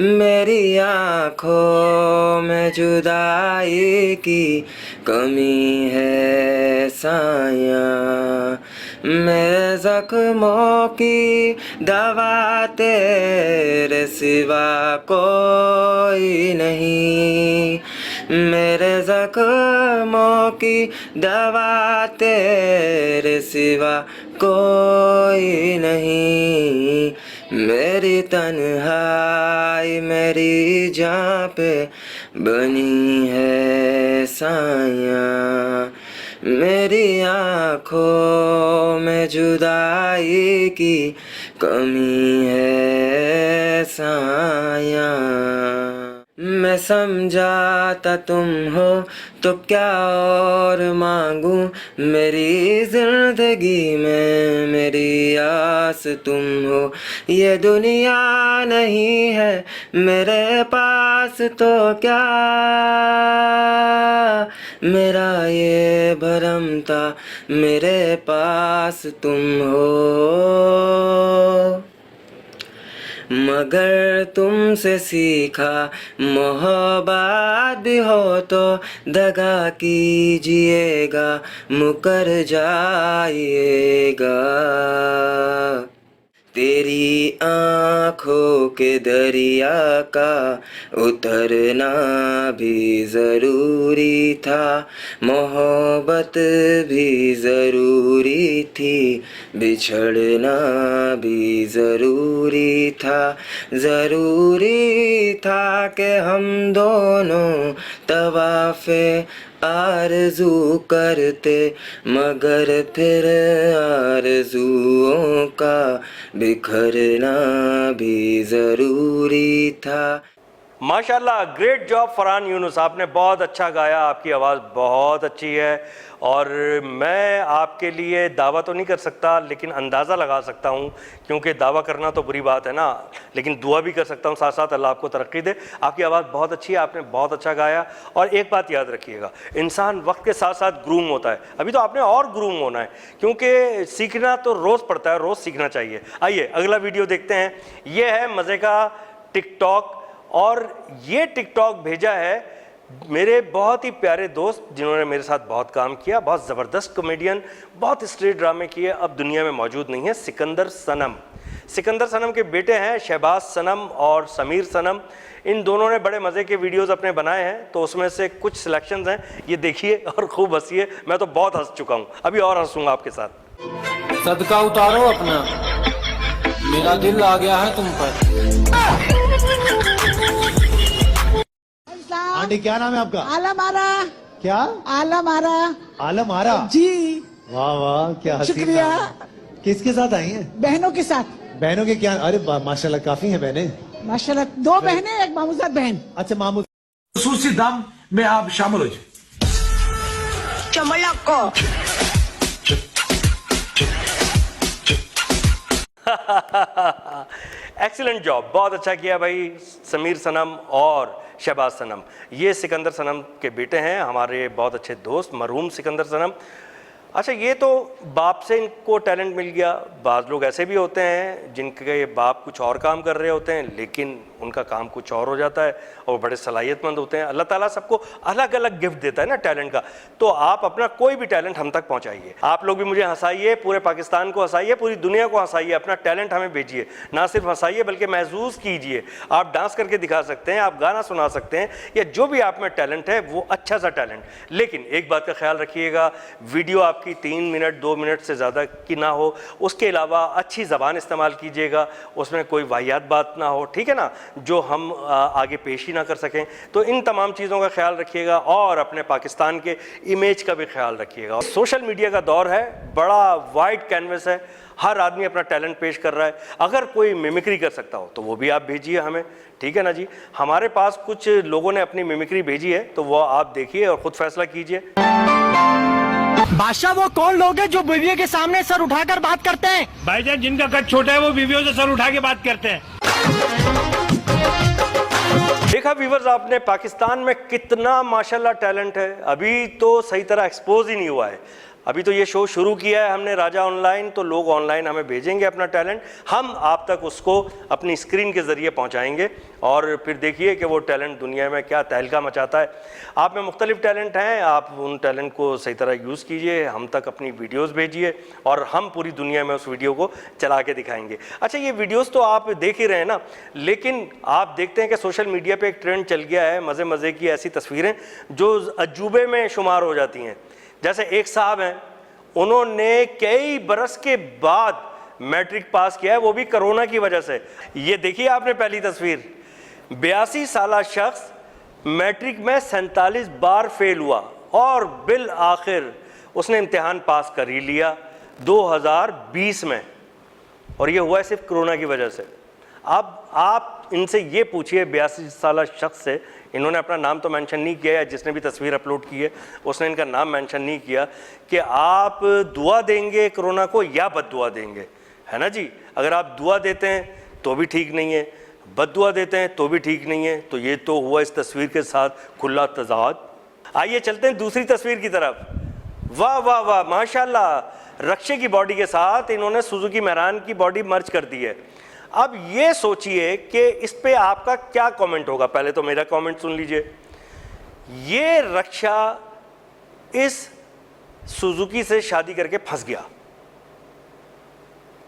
मेरी आँखों में जुदाई की कमी है साया। मेरे जख्मों की दवा तेरे सिवा कोई नहीं, मेरे जख्मों की दवा तेरे सिवा कोई नहीं। मेरी तन्हाई मेरी जान पे बनी है सायां, मेरी आँखों में जुदाई की कमी है सायां। मैं समझाता तुम हो तो क्या और मांगू, मेरी जिंदगी में मेरी आस तुम हो। ये दुनिया नहीं है मेरे पास तो क्या, मेरा ये भरम था मेरे पास तुम हो। मगर तुमसे सीखा मोहब्बत भी हो तो दगा कीजिएगा, मुकर जाइएगा। तेरी आँखों के दरिया का उतरना भी ज़रूरी था, मोहब्बत भी ज़रूरी थी, बिछड़ना भी ज़रूरी था। ज़रूरी था कि हम दोनों तवाफ़े आरज़ू करते, मगर फिर आरज़ुओं का बिखरना भी ज़रूरी था। माशाल्लाह, ग्रेट जॉब फरहान यूनुस, आपने बहुत अच्छा गाया, आपकी आवाज़ बहुत अच्छी है। और मैं आपके लिए दावा तो नहीं कर सकता लेकिन अंदाज़ा लगा सकता हूँ, क्योंकि दावा करना तो बुरी बात है ना, लेकिन दुआ भी कर सकता हूँ साथ साथ, अल्लाह आपको तरक्की दे। आपकी आवाज़ बहुत अच्छी है, आपने बहुत अच्छा गाया। और एक बात याद रखिएगा, इंसान वक्त के साथ साथ ग्रूम होता है, अभी तो आपने और ग्रूम होना है, क्योंकि सीखना तो रोज़ पड़ता है, रोज़ सीखना चाहिए। आइए अगला वीडियो देखते हैं। ये है मज़े का टिकटॉक, और ये टिकटॉक भेजा है मेरे बहुत ही प्यारे दोस्त जिन्होंने मेरे साथ बहुत काम किया, बहुत ज़बरदस्त कॉमेडियन, बहुत स्ट्रीट ड्रामे किए, अब दुनिया में मौजूद नहीं है। सिकंदर सनम, सिकंदर सनम के बेटे हैं शहबाज सनम और समीर सनम। इन दोनों ने बड़े मज़े के वीडियोस अपने बनाए हैं, तो उसमें से कुछ सिलेक्शंस हैं, ये देखिए और खूब हंसिए। मैं तो बहुत हंस चुका हूँ, अभी और हंसूंगा आपके साथ। सदका उतारो अपना, मेरा दिल आ गया है तुम पर। आंटी क्या नाम है आपका? आलम आरा। क्या? आलम आरा। आलम आरा। जी वाह वाह, क्या हसीन शुक्रिया। नाम है। किसके साथ आई हैं? बहनों के साथ। बहनों के क्या? अरे माशाल्लाह काफी हैं बहनें। माशाल्लाह, 2 बहनें, एक मामूजात बहन। अच्छा मामू, खसूसी दाम में आप शामिल हो जाए। एक्सीलेंट जॉब, बहुत अच्छा किया भाई समीर सनम और शहबाज सनम। ये सिकंदर सनम के बेटे हैं, हमारे बहुत अच्छे दोस्त मरहूम सिकंदर सनम। अच्छा, ये तो बाप से इनको टैलेंट मिल गया। बाज़ लोग ऐसे भी होते हैं जिनके बाप कुछ और काम कर रहे होते हैं लेकिन उनका काम कुछ और हो जाता है और बड़े सलाहियतमंद होते हैं। अल्लाह ताला सबको अलग अलग गिफ्ट देता है ना टैलेंट का, तो आप अपना कोई भी टैलेंट हम तक पहुंचाइए। आप लोग भी मुझे हंसाइए, पूरे पाकिस्तान को हंसाइए, पूरी दुनिया को हंसाइए, अपना टैलेंट हमें भेजिए। ना सिर्फ हंसाइए बल्कि महसूस कीजिए। आप डांस करके दिखा सकते हैं, आप गाना सुना सकते हैं, या जो भी आप में टैलेंट है वो अच्छा सा टैलेंट। लेकिन एक बात का ख्याल रखिएगा, वीडियो आपकी 3 मिनट 2 मिनट से ज़्यादा की ना हो। उसके अलावा अच्छी ज़बान इस्तेमाल कीजिएगा, उसमें कोई वाहियात बात ना हो, ठीक है ना, जो हम आगे पेश ही ना कर सकें। तो इन तमाम चीज़ों का ख्याल रखिएगा और अपने पाकिस्तान के इमेज का भी ख्याल रखिएगा। सोशल मीडिया का दौर है, बड़ा वाइड कैनवस है, हर आदमी अपना टैलेंट पेश कर रहा है। अगर कोई मिमिक्री कर सकता हो तो वो भी आप भेजिए हमें, ठीक है ना जी। हमारे पास कुछ लोगों ने अपनी मिमिक्री भेजी है, तो वो आप देखिए और ख़ुद फैसला कीजिए। बादशाह, वो कौन लोग हैं जो बीवियों के सामने सर उठाकर बात करते हैं? भाईजान, जिनका कद छोटा है वो बीवियों से सर उठा के बात करते हैं। देखा व्यूवर्स आपने पाकिस्तान में कितना माशाल्लाह टैलेंट है, अभी तो सही तरह एक्सपोज ही नहीं हुआ है। अभी तो ये शो शुरू किया है हमने राजा ऑनलाइन, तो लोग ऑनलाइन हमें भेजेंगे अपना टैलेंट, हम आप तक उसको अपनी स्क्रीन के ज़रिए पहुंचाएंगे और फिर देखिए कि वो टैलेंट दुनिया में क्या तहलका मचाता है। आप में मुख्तलिफ टैलेंट हैं, आप उन टैलेंट को सही तरह यूज़ कीजिए, हम तक अपनी वीडियोज़ भेजिए और हम पूरी दुनिया में उस वीडियो को चला के दिखाएंगे। अच्छा, ये वीडियोज़ तो आप देख ही रहे हैं ना, लेकिन आप देखते हैं कि सोशल मीडिया पर एक ट्रेंड चल गया है मज़े मज़े की ऐसी तस्वीरें जो अजूबे में शुमार हो जाती हैं। जैसे एक साहब हैं, उन्होंने कई बरस के बाद मैट्रिक पास किया है, वो भी कोरोना की वजह से। ये देखिए आपने पहली तस्वीर, 82 साल शख्स मैट्रिक में 47 बार फेल हुआ और बिल आखिर उसने इम्तिहान पास कर ही लिया 2020 में, और ये हुआ है सिर्फ कोरोना की वजह से। अब आप इनसे ये पूछिए 82 साल शख्स से, इन्होंने अपना नाम तो मेंशन नहीं किया है, जिसने भी तस्वीर अपलोड की है उसने इनका नाम मेंशन नहीं किया, कि आप दुआ देंगे कोरोना को या बद्दुआ देंगे, है ना जी। अगर आप दुआ देते हैं तो भी ठीक नहीं है, बद्दुआ देते हैं तो भी ठीक नहीं है, तो ये तो हुआ इस तस्वीर के साथ खुला तजाद। आइए चलते हैं दूसरी तस्वीर की तरफ। वाह वाह वाह, माशाल्लाह, रक्षे की बॉडी के साथ इन्होंने सुजुकी मेहरान की बॉडी मर्ज कर दी है। अब ये सोचिए कि इस पे आपका क्या कमेंट होगा। पहले तो मेरा कमेंट सुन लीजिए। ये रक्षा इस सुजुकी से शादी करके फंस गया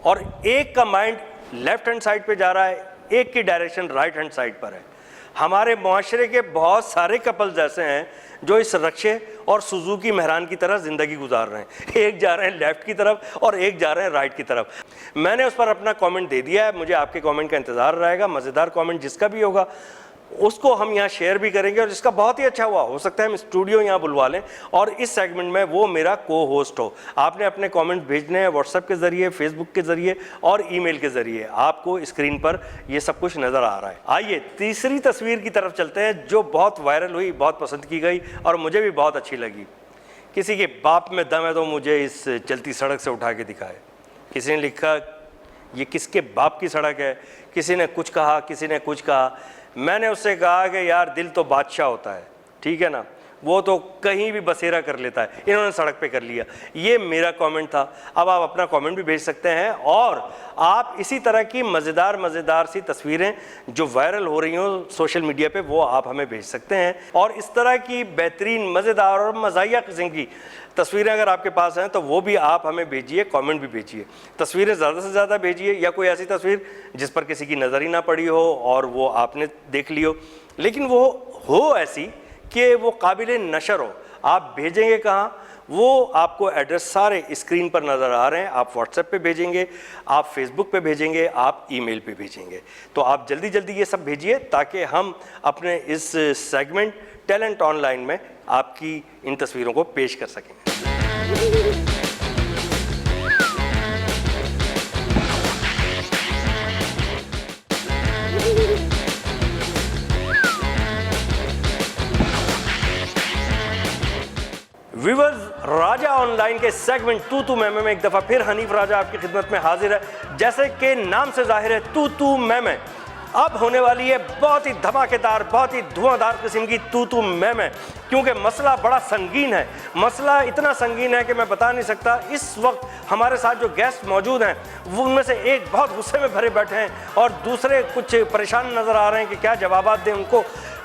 और एक का माइंड लेफ्ट हैंड साइड पे जा रहा है, एक की डायरेक्शन राइट हैंड साइड पर है। हमारे मुआशरे के बहुत सारे कपल्स ऐसे हैं जो इस रक्षे और सुजुकी मेहरान की तरह ज़िंदगी गुजार रहे हैं। एक जा रहे हैं लेफ़्ट की तरफ और एक जा रहे हैं राइट की तरफ। मैंने उस पर अपना कमेंट दे दिया है, मुझे आपके कमेंट का इंतज़ार रहेगा। मज़ेदार कमेंट जिसका भी होगा उसको हम यहाँ शेयर भी करेंगे, और जिसका बहुत ही अच्छा हुआ हो सकता है हम स्टूडियो यहाँ बुलवा लें और इस सेगमेंट में वो मेरा को होस्ट हो। आपने अपने कमेंट भेजने हैं व्हाट्सएप के ज़रिए, फेसबुक के ज़रिए और ईमेल के ज़रिए। आपको स्क्रीन पर ये सब कुछ नज़र आ रहा है। आइए तीसरी तस्वीर की तरफ चलते हैं जो बहुत वायरल हुई, बहुत पसंद की गई और मुझे भी बहुत अच्छी लगी। किसी के बाप में दम है तो मुझे इस चलती सड़क से उठा के दिखाए। किसी ने लिखा ये किसके बाप की सड़क है, किसी ने कुछ कहा, किसी ने कुछ कहा। मैंने उससे कहा कि यार दिल तो बादशाह होता है, ठीक है ना, वो तो कहीं भी बसेरा कर लेता है, इन्होंने सड़क पे कर लिया। ये मेरा कमेंट था। अब आप अपना कमेंट भी भेज सकते हैं और आप इसी तरह की मज़ेदार सी तस्वीरें जो वायरल हो रही हों सोशल मीडिया पे वो आप हमें भेज सकते हैं। और इस तरह की बेहतरीन मज़ेदार और मज़ाहिया किस्म की तस्वीरें अगर आपके पास हैं तो वो भी आप हमें भेजिए, कमेंट भी भेजिए। तस्वीरें ज़्यादा से ज़्यादा भेजिए, या कोई ऐसी तस्वीर जिस पर किसी की नज़र ही ना पड़ी हो और वो आपने देख ली हो, लेकिन वो हो ऐसी कि वो काबिल नशर हो। आप भेजेंगे कहाँ, वो आपको एड्रेस सारे स्क्रीन पर नज़र आ रहे हैं। आप व्हाट्सएप पे भेजेंगे, आप फेसबुक पे भेजेंगे, आप ईमेल पे भेजेंगे। तो आप जल्दी जल्दी ये सब भेजिए ताकि हम अपने इस सेगमेंट टैलेंट ऑनलाइन में आपकी इन तस्वीरों को पेश कर सकें। व्यूअर्स, राजा ऑनलाइन के सेगमेंट तू तू मैं में एक दफ़ा फिर हनीफ राजा आपकी खिदमत में हाजिर है। जैसे कि नाम से जाहिर है तू तू मैं अब होने वाली है बहुत ही धमाकेदार, बहुत ही धुआंधार किस्म की तू तू मैं, क्योंकि मसला बड़ा संगीन है। मसला इतना संगीन है कि मैं बता नहीं सकता। इस वक्त हमारे साथ जो गेस्ट मौजूद हैं वो उनमें से एक बहुत गुस्से में भरे बैठे हैं और दूसरे कुछ परेशान नज़र आ रहे हैं कि क्या जवाब दें उनको।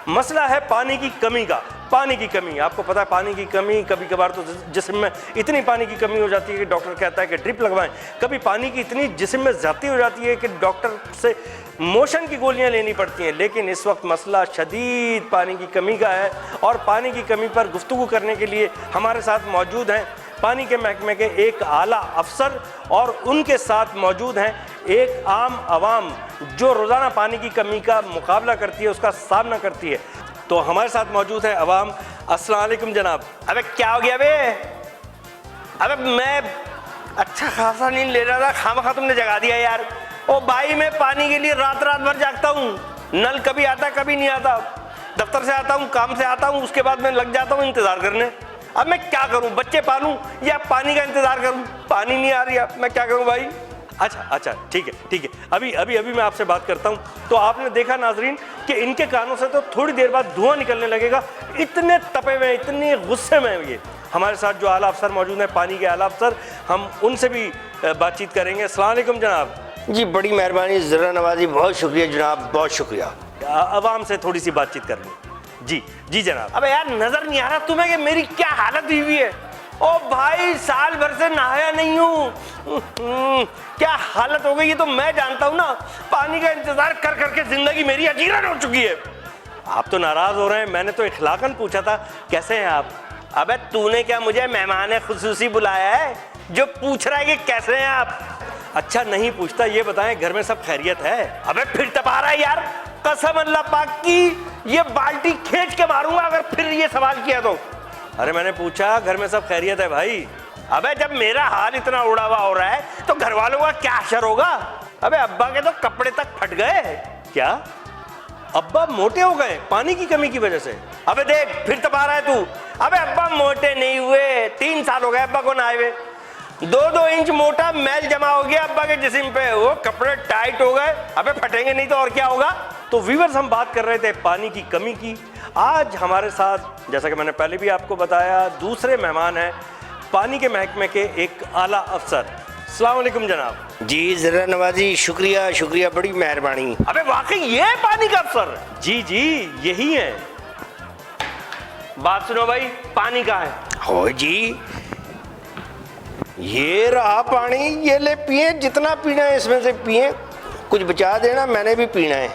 मसला है पानी की कमी का। पानी की कमी, आपको पता है पानी की कमी, कभी कभार तो जिस्म में इतनी पानी की कमी हो जाती है कि डॉक्टर कहता है कि ड्रिप लगवाएं। कभी पानी की इतनी जिस्म में ज़्यादती हो जाती है कि डॉक्टर से मोशन की गोलियां लेनी पड़ती हैं। लेकिन इस वक्त मसला शदीद पानी की कमी का है और पानी की कमी पर गुफ्तगू करने के लिए हमारे साथ मौजूद हैं पानी के महकमे के एक आला अफसर और उनके साथ मौजूद हैं एक आम आवाम जो रोज़ाना पानी की कमी का मुकाबला करती है, उसका सामना करती है। तो हमारे साथ मौजूद है अवाम। अस्सलाम वालेकुम जनाब। अबे क्या हो गया बे? अबे मैं अच्छा खासा नींद ले रहा था, खामखा तुमने जगा दिया यार। ओ भाई, मैं पानी के लिए रात भर जागता हूँ। नल कभी आता कभी नहीं आता। दफ्तर से आता हूँ, काम से आता हूँ, उसके बाद मैं लग जाता हूँ इंतज़ार करने। अब मैं क्या करूँ, बच्चे पालूँ या पानी का इंतज़ार करूँ? पानी नहीं आ रही है, मैं क्या करूँ भाई? अच्छा ठीक है। अभी मैं आपसे बात करता हूँ। तो आपने देखा नाजरीन कि इनके कानों से तो थोड़ी देर बाद धुआं निकलने लगेगा। इतने तपे हुए, इतने गुस्से में ये। हमारे साथ जो आला अफसर मौजूद हैं, पानी के आला अफसर, हम उनसे भी बातचीत करेंगे। अस्सलाम वालेकुम जनाब। जी बड़ी मेहरबानी ज़रा नवाजी, बहुत शुक्रिया जनाब, बहुत शुक्रिया। आवाम से थोड़ी सी बातचीत कर लूँ। जी जी जनाब। अबे यार नजर नहीं आ रहा तुम्हें कि मेरी क्या हालत हुई हुई है? ओ भाई साल भर से नहाया नहीं हूँ, क्या हालत हो गई है तो मैं जानता हूँ ना। पानी का इंतजार कर करके जिंदगी मेरी अजीरन हो चुकी है। आप तो नाराज हो रहे हैं, मैंने तो इखलाकन पूछा था कैसे हैं आप। अबे तूने क्या मुझे मेहमान खुसूसी बुलाया है जो पूछ रहा है कि कैसे हैं आप? अच्छा नहीं पूछता, ये बताएं घर में सब खैरियत है? अबे फिर तपा रहा है यार, कसम अल्लाह पाक की ये बाल्टी खींच के मारूंगा अगर फिर ये सवाल किया तो। अरे मैंने पूछा घर में सब खैरियत है भाई। अबे जब मेरा हाल इतना उड़ा हुआ हो रहा है तो घर वालों का क्या असर होगा? अबे अब्बा के तो कपड़े तक फट गए। क्या अब्बा मोटे हो गए पानी की कमी की वजह से? अबे देख फिर तपा रहा है तू। अबे अब्बा मोटे नहीं हुए, 3 साल हो गए अब्बा को नहाए हुए। 2-2 इंच मोटा मैल जमा हो गया अब्बा के जिस्म पे, वो कपड़े टाइट हो गए। अबे फटेंगे नहीं तो और क्या होगा? तो व्यूअर्स, हम बात कर रहे थे पानी की कमी की। आज हमारे साथ, जैसा कि मैंने पहले भी आपको बताया, दूसरे मेहमान हैं पानी के महकमे के एक आला अफसर। अस्सलाम वालेकुम जनाब। जी ज़रा नवाजी, शुक्रिया शुक्रिया, बड़ी मेहरबानी। अबे वाकई ये है पानी का अफसर? जी जी यही है। बात सुनो भाई, पानी कहाँ है? हो जी ये रहा पानी, ये ले पिए, जितना पीना है इसमें से पिए, कुछ बचा देना, मैंने भी पीना है।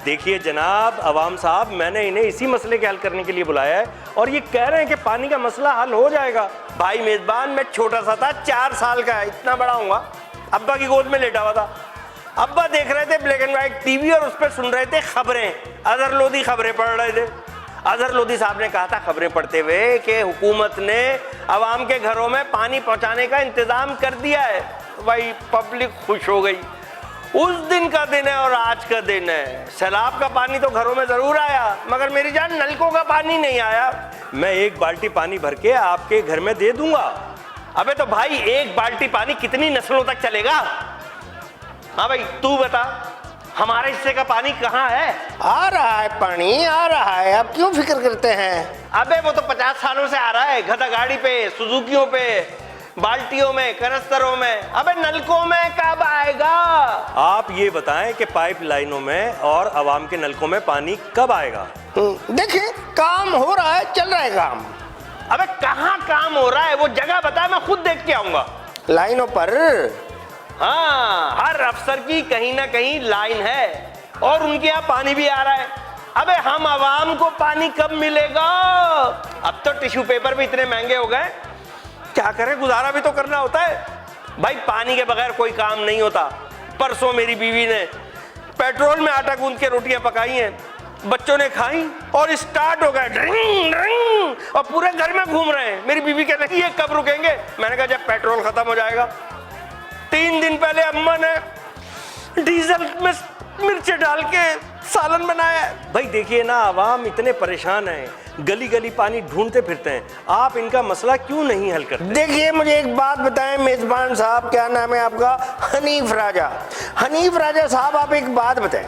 देखिए जनाब अवाम साहब, मैंने इन्हें इसी मसले के हल करने के लिए बुलाया है और ये कह रहे हैं कि पानी का मसला हल हो जाएगा। भाई मेजबान, मैं छोटा सा था, 4 साल का है, इतना बड़ा हूँगा, अब्बा की गोद में लेटा हुआ था। अब्बा देख रहे थे ब्लैक एंड व्हाइट टीवी और उस पर सुन रहे थे खबरें, अजहर लोधी खबरें पढ़ रहे थे। अजहर लोधी साहब ने कहा था खबरें पढ़ते हुए कि हुकूमत ने अवाम के घरों में पानी पहुंचाने का इंतजाम कर दिया है। भाई पब्लिक खुश हो गई। उस दिन का दिन है और आज का दिन है। सैलाब का पानी तो घरों में जरूर आया, मगर मेरी जान नलकों का पानी नहीं आया। मैं 1 बाल्टी पानी भर के आपके घर में दे दूंगा। अबे तो भाई 1 बाल्टी पानी कितनी नस्लों तक चलेगा? हाँ भाई तू बता, हमारे हिस्से का पानी कहाँ है? आ रहा है पानी, आ रहा है, आप क्यों फिक्र करते हैं? अबे वो तो 50 सालों से आ रहा है, गधा गाड़ी पे, सुजुकियों पे, बाल्टियों में, कनस्तरों में। अबे नलकों में कब आएगा? आप ये बताएं कि पाइप लाइनों में और अवाम के नलकों में पानी कब आएगा? देखिए काम हो रहा है, चल रहा है काम। अबे कहाँ काम हो रहा है वो जगह बता, मैं खुद देख के आऊंगा। लाइनों पर? हाँ, हर अफसर की कहीं ना कहीं लाइन है और उनके यहाँ पानी भी आ रहा है। अबे हम अवाम को पानी कब मिलेगा? अब तो टिश्यू पेपर भी इतने महंगे हो गए, क्या करें, गुजारा भी तो करना होता है। भाई पानी के बगैर कोई काम नहीं होता। परसों मेरी बीवी ने पेट्रोल में आटा गूंद के रोटियां पकाई हैं, बच्चों ने खाई और स्टार्ट हो गए ड्रिंग ड्रिंग और पूरे घर में घूम रहे हैं। मेरी बीवी कह रही है कब रुकेंगे? मैंने कहा जब पेट्रोल खत्म हो जाएगा। 3 दिन पहले अम्मा ने डीजल में मिर्च डाल के सालन बनाया। भाई देखिए ना, अवाम इतने परेशान हैं, गली गली पानी ढूंढते फिरते हैं, आप इनका मसला क्यों नहीं हल करते? देखिए मुझे एक बात बताएं मेजबान साहब, क्या नाम है आपका? हनीफ राजा। हनीफ राजा साहब आप एक बात बताएं,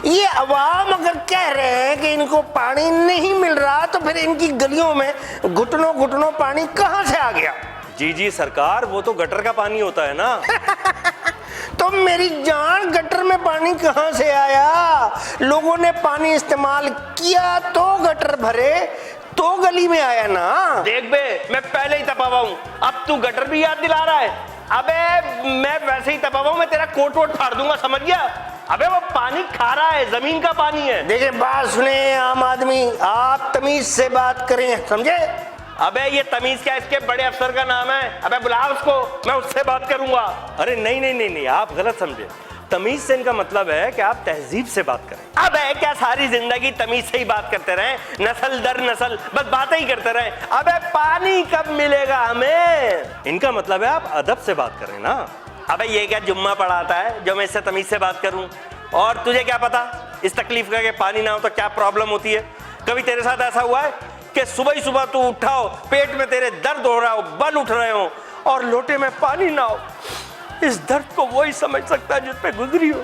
ये अवाम अगर कह रहे हैं कि इनको पानी नहीं मिल रहा तो फिर इनकी गलियों में घुटनों घुटनों पानी कहाँ से आ गया? जी जी सरकार, वो तो गटर का पानी होता है ना। तो मेरी जान गटर में पानी कहाँ से आया? लोगों ने पानी इस्तेमाल किया तो गटर भरे तो गली में आया ना। देख बे, मैं पहले ही तपा हुआ हूँ, अब तू गटर भी याद दिला रहा है। अबे मैं वैसे ही तपा हुआ हूँ, मैं तेरा कोट वोट फाड़ दूंगा, समझ गया? अबे वो पानी खारा है, जमीन का पानी है। देखिए बात सुने आम आदमी, आप तमीज से बात करें, समझे? अबे ये तमीज क्या, इसके बड़े अफसर का नाम है। अबे बुला उसको, मैं उससे बात करूंगा। अरे नहीं नहीं नहीं नहीं, आप गलत समझे। तमीज से इनका मतलब है कि आप तहजीब से बात करें। अबे क्या सारी जिंदगी तमीज से ही बात करते रहे, नस्ल दर नस्ल बस बातें ही करते रहे? अबे पानी कब मिलेगा हमें? इनका मतलब है आप अदब से बात करें ना। अबे ये क्या जुम्मा पढ़ाता है जो मैं इससे तमीज से बात करूं? और तुझे क्या पता इस तकलीफ का कि पानी ना हो तो क्या प्रॉब्लम होती है? कभी तेरे साथ ऐसा हुआ है कि सुबह ही सुबह तू उठा हो, पेट में तेरे दर्द हो रहा हो, बल उठ रहे हो और लोटे में पानी ना हो? इस दर्द को वही समझ सकता है जिस पे गुजरी हो।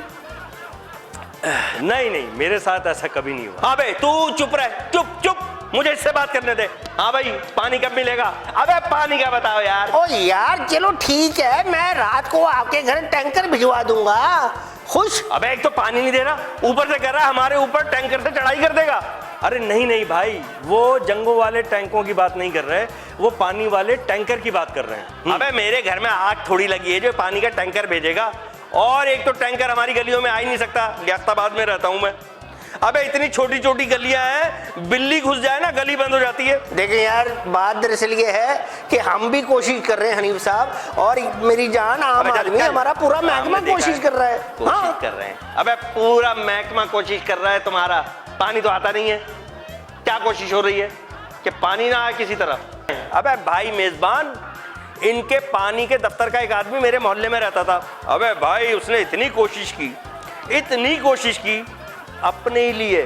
नहीं नहीं, मेरे साथ ऐसा कभी नहीं हुआ। हाँ बे तू चुप रह, चुप चुप, मुझे इससे बात करने दे। हाँ भाई, पानी कब मिलेगा? अबे पानी का बताओ यार। ओ यार चलो ठीक है, मैं रात को आपके घर टैंकर भिजवा दूंगा। खुश? अबे एक तो पानी नहीं दे रहा, ऊपर से कह रहा है हमारे ऊपर टैंकर से चढ़ाई कर देगा। अरे नहीं नहीं भाई, वो जंगों वाले टैंकों की बात नहीं कर रहे, वो पानी वाले टैंकर की बात कर रहे हैं। अबे मेरे घर में आग थोड़ी लगी है जो पानी का टैंकर भेजेगा। और एक तो टैंकर हमारी गलियों में आ ही नहीं सकता, लियाकताबाद में रहता हूं मैं। अबे इतनी छोटी छोटी गलियां हैं, बिल्ली घुस जाए ना गली बंद हो जाती है। देखिए यार, बात दरअसल ये है कि हम भी कोशिश कर रहे हैं हनीफ साहब, और मेरी जान आम आदमी, हमारा पूरा महकमा कोशिश कर रहा है। कोशिश कर रहे हैं? अबे पूरा महकमा कोशिश कर रहा है, तुम्हारा पानी तो आता नहीं है। क्या कोशिश हो रही है कि पानी ना आए किसी तरह? अबे भाई मेजबान, इनके पानी के दफ्तर का एक आदमी मेरे मोहल्ले में रहता था। अबे भाई उसने इतनी कोशिश की अपने लिए,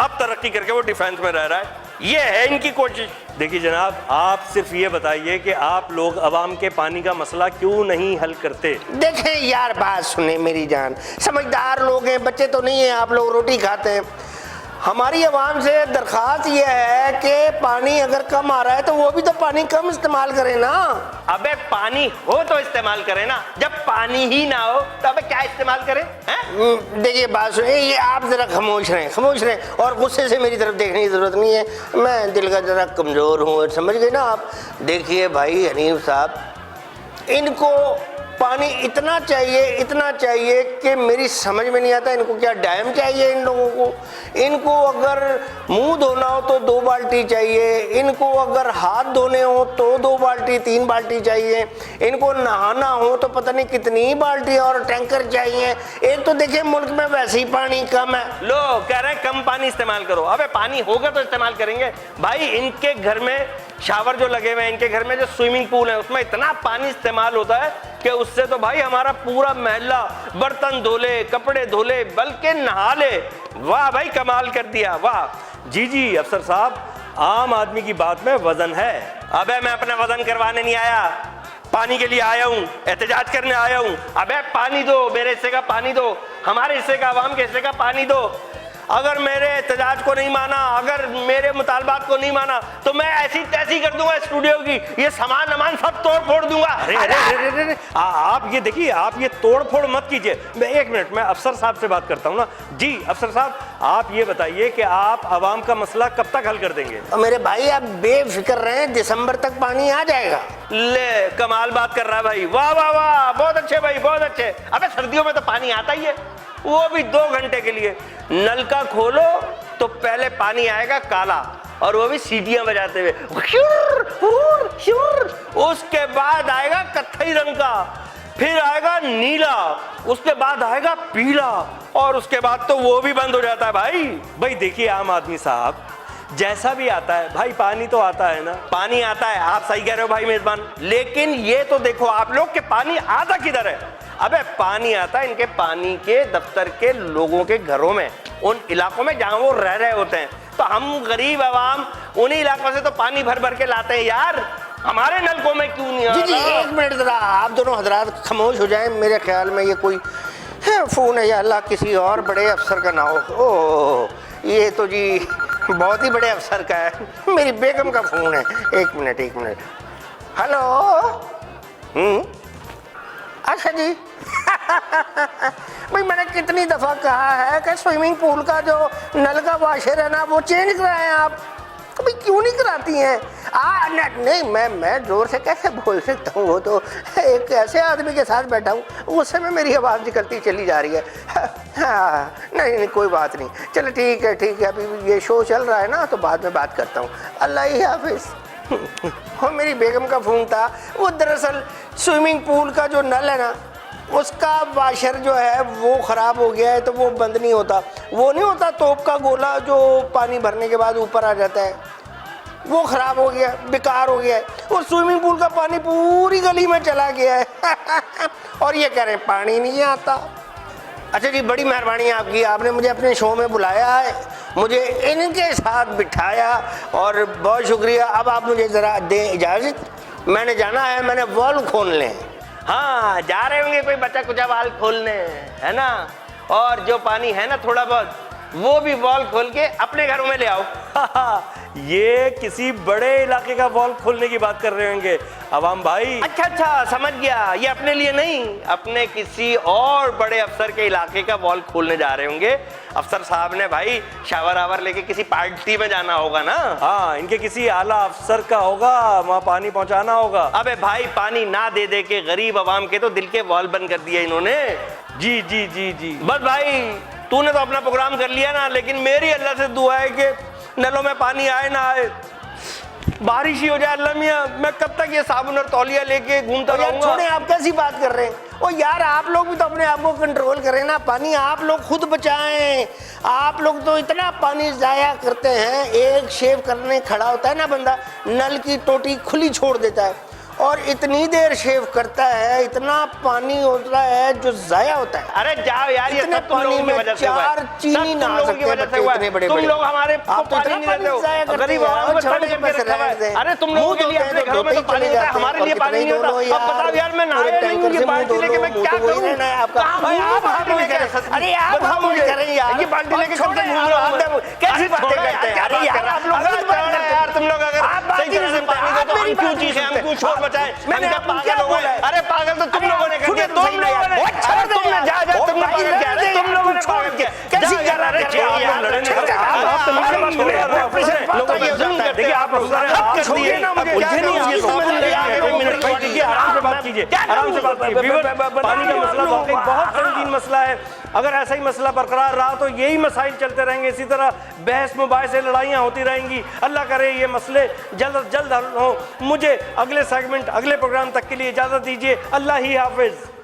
अब तरक्की करके वो डिफेंस में रह रहा है। ये है इनकी कोशिश। देखिए जनाब, आप सिर्फ ये बताइए कि आप लोग अवाम के पानी का मसला क्यों नहीं हल करते? देखें यार, बात सुने मेरी जान, समझदार लोग हैं, बच्चे तो नहीं हैं, आप लोग रोटी खाते हैं। हमारी आवाम से दरख्वास्त ये है कि पानी अगर कम आ रहा है तो वो भी तो पानी कम इस्तेमाल करें ना। अबे पानी हो तो इस्तेमाल करें ना, जब पानी ही ना हो तो अबे क्या इस्तेमाल करें? देखिए बात सुनिए, ये आप जरा खामोश रहें और गुस्से से मेरी तरफ देखने की जरूरत नहीं है। मैं दिल का जरा कमजोर हूँ, समझ गए ना आप। देखिए भाई हनीफ साहब, इनको पानी इतना चाहिए कि मेरी समझ में नहीं आता इनको क्या डैम चाहिए इन लोगों को। इनको अगर मुंह धोना हो तो 2 बाल्टी चाहिए, इनको अगर हाथ धोने हो तो 2 बाल्टी 3 बाल्टी चाहिए, इनको नहाना हो तो पता नहीं कितनी बाल्टी और टैंकर चाहिए। एक तो देखिए मुल्क में वैसे ही पानी कम है। लो कह रहे हैं कम पानी इस्तेमाल करो। अबे पानी होगा तो इस्तेमाल करेंगे भाई। इनके घर में शावर जो लगे हुए हैं, इनके घर में जो स्विमिंग पूल है, उसमें इतना पानी इस्तेमाल होता है कि उससे तो भाई हमारा पूरा महल्ला बर्तन धो ले, कपड़े धो ले, बल्कि नहा ले। वाह भाई, कमाल कर दिया, वाह। जी अफसर साहब, आम आदमी की बात में वजन है। अबे मैं अपना वजन करवाने नहीं आया, पानी के लिए आया हूँ, एहतजाज करने आया हूँ। अबे पानी दो, मेरे हिस्से का पानी दो, हमारे हिस्से का, आवाम के हिस्से का पानी दो। अगर मेरे एहतजाज को नहीं माना, अगर मेरे मुतालबात को नहीं माना तो मैं ऐसी तैसी कर दूंगा स्टूडियो की, ये सामान सब तोड़ फोड़ दूंगा। अरे आप ये देखिए, आप ये तोड़ फोड़ मत कीजिए। मैं 1 मिनट, मैं अफसर साहब से बात करता हूँ ना। जी अफसर साहब, आप ये बताइए कि आप आवाम का मसला कब तक हल कर देंगे? मेरे भाई आप बेफिक्र रहें, दिसंबर तक पानी आ जाएगा। ले कमाल बात कर रहा है भाई, वाह वाह वाह, बहुत अच्छे भाई, बहुत अच्छे। अबे सर्दियों में तो पानी आता ही है, वो भी 2 घंटे के लिए। नलका खोलो तो पहले पानी आएगा काला, और वो भी सीटियां बजाते हुए, उसके बाद आएगा कत्थई रंग का, फिर आएगा नीला, उसके बाद आएगा पीला, और उसके बाद तो वो भी बंद हो जाता है भाई। देखिए आम आदमी साहब, जैसा भी आता है भाई, पानी तो आता है ना। पानी आता है, आप सही कह रहे हो भाई मेजबान, लेकिन ये तो देखो आप लोग के पानी आता किधर है? अबे पानी आता है इनके पानी के दफ्तर के लोगों के घरों में, उन इलाकों में जहां वो रह रहे होते हैं। तो हम गरीब आवाम उन्हीं इलाकों से तो पानी भर भर के लाते हैं यार, हमारे नलकों में क्यों नहीं आता? जी 1 मिनट जरा आप दोनों हजरात खामोश हो जाएं। मेरे ख्याल में ये कोई फोन है या अल्लाह किसी और बड़े अफसर का ना हो। ओह, ये तो जी बहुत ही बड़े अफसर का है, मेरी बेगम का फोन है। 1 मिनट। हेलो। अच्छा जी। भाई मैंने कितनी दफा कहा है कि स्विमिंग पूल का जो नल का वाशर है ना, वो चेंज कराएं आप। कभी क्यों नहीं कराती हैं? नहीं, मैं जोर से कैसे बोल सकता हूँ, वो तो एक ऐसे आदमी के साथ बैठा हूँ, उस समय मेरी आवाज़ निकलती चली जा रही है। हाँ, नहीं कोई बात नहीं, चलो ठीक है, अभी ये शो चल रहा है ना, तो बाद में बात करता हूँ। अल्लाह ही हाफिज़। वो मेरी बेगम का फ़ोन था, वो दरअसल स्विमिंग पूल का जो नल है ना, उसका वाशर जो है वो ख़राब हो गया है, तो वो बंद नहीं होता। वो नहीं होता तोप का गोला जो पानी भरने के बाद ऊपर आ जाता है, वो ख़राब हो गया, बेकार हो गया है, और स्विमिंग पूल का पानी पूरी गली में चला गया है। और ये कह रहे हैं पानी नहीं आता। अच्छा जी, बड़ी मेहरबानी आपकी, आपने मुझे अपने शो में बुलाया है, मुझे इनके साथ बिठाया, और बहुत शुक्रिया। अब आप मुझे ज़रा दें इजाज़त, मैंने जाना है, मैंने वॉल खोलने। हाँ, जा रहे होंगे कोई बच्चा कुछ वाल खोलने, है ना, और जो पानी है ना थोड़ा बहुत, वो भी वॉल खोल के अपने घरों में ले आओ। ये किसी बड़े इलाके का वॉल्व खोलने की बात कर रहे होंगे अवाम भाई। अच्छा अच्छा, समझ गया, ये अपने लिए नहीं, अपने किसी और बड़े अफसर के इलाके का वॉल्व खोलने जा रहे होंगे। अफसर साहब ने भाई शावर आवर लेके किसी पार्टी में जाना होगा ना। हाँ, इनके किसी आला अफसर का होगा, वहाँ पानी पहुंचाना होगा। अबे भाई, पानी ना दे दे के गरीब अवाम के तो दिल के वॉल्व बंद कर दिए इन्होंने। जी जी जी जी। बस भाई, तूने तो अपना प्रोग्राम कर लिया ना, लेकिन मेरी अल्लाह से दुआ है कि नलों में पानी आए ना आए, बारिश ही हो जाए अल्लाह मियां। मैं कब तक ये साबुन और तौलिया लेके घूमता रहूंगा? छोड़े, आप कैसी बात कर रहे हैं? ओ यार, आप लोग भी तो अपने आप को कंट्रोल करें ना। पानी आप लोग खुद बचाएं। आप लोग तो इतना पानी जाया करते हैं। एक शेव करने खड़ा होता है ना बंदा, नल की टोटी खुली छोड़ देता है और इतनी देर शेव करता है, इतना पानी होता है जो जाया होता है। अरे जाओ यार, ये सब तुम लोगों की वजह से हुआ है। 4 चीनी सब तुम लोगों की वजह से हुआ है। तुम लोग हमारे को पानी नहीं देते हो, गरीब आवाम को छोड़ के रखा हुआ है। अरे तुम लोगों के लिए अपने घरों में तो पानी होता है, हमारे लिए पानी नहीं होता। अब बताओ यार, मैं नहाया नहीं हूँ, ये बाल्टी लेके मैं क्या करूँ? अरे आप करें यार, ये बाल्टी लेके कब तक घूम रहा हूँ? कैसी बातें करते हैं? अरे यार, आप लोग यार, तुम लोग अगर सही तरह से पानी दो तो हम क्यों चीखें, हम क्यों शोर मचाएं? मैंने पागल हो गए। अरे पागल तो तुम लोगों ने कर दिया, तुम लोगों ने। अरे तुमने जा जा, तुमने पागल किया, अरे तुम लोगों ने पागल किया। कैसी कर रहे थे आप? लड़ने लगे, आप तो मुझसे बात कर रहे हैं। लोगों को जुल्म करते हैं, आप लोग हद कर दिए। मुझे नहीं आती समझ में नहीं आ रही। एक मिनट भाई, कीजिए, आराम से बात कीजिए, आराम से बात कीजिए। पानी का मसला वाकई बहुत संगीन मसला है। अगर ऐसा ही मसला बरकरार रहा तो यही मसाइल चलते रहेंगे, इसी तरह बहस मुबाहिसे लड़ाइयाँ होती रहेंगी। अल्लाह करे ये मसले जल्द अज जल्द हल हो। मुझे अगले सेगमेंट, अगले प्रोग्राम तक के लिए इजाज़त दीजिए। अल्लाह ही हाफिज़।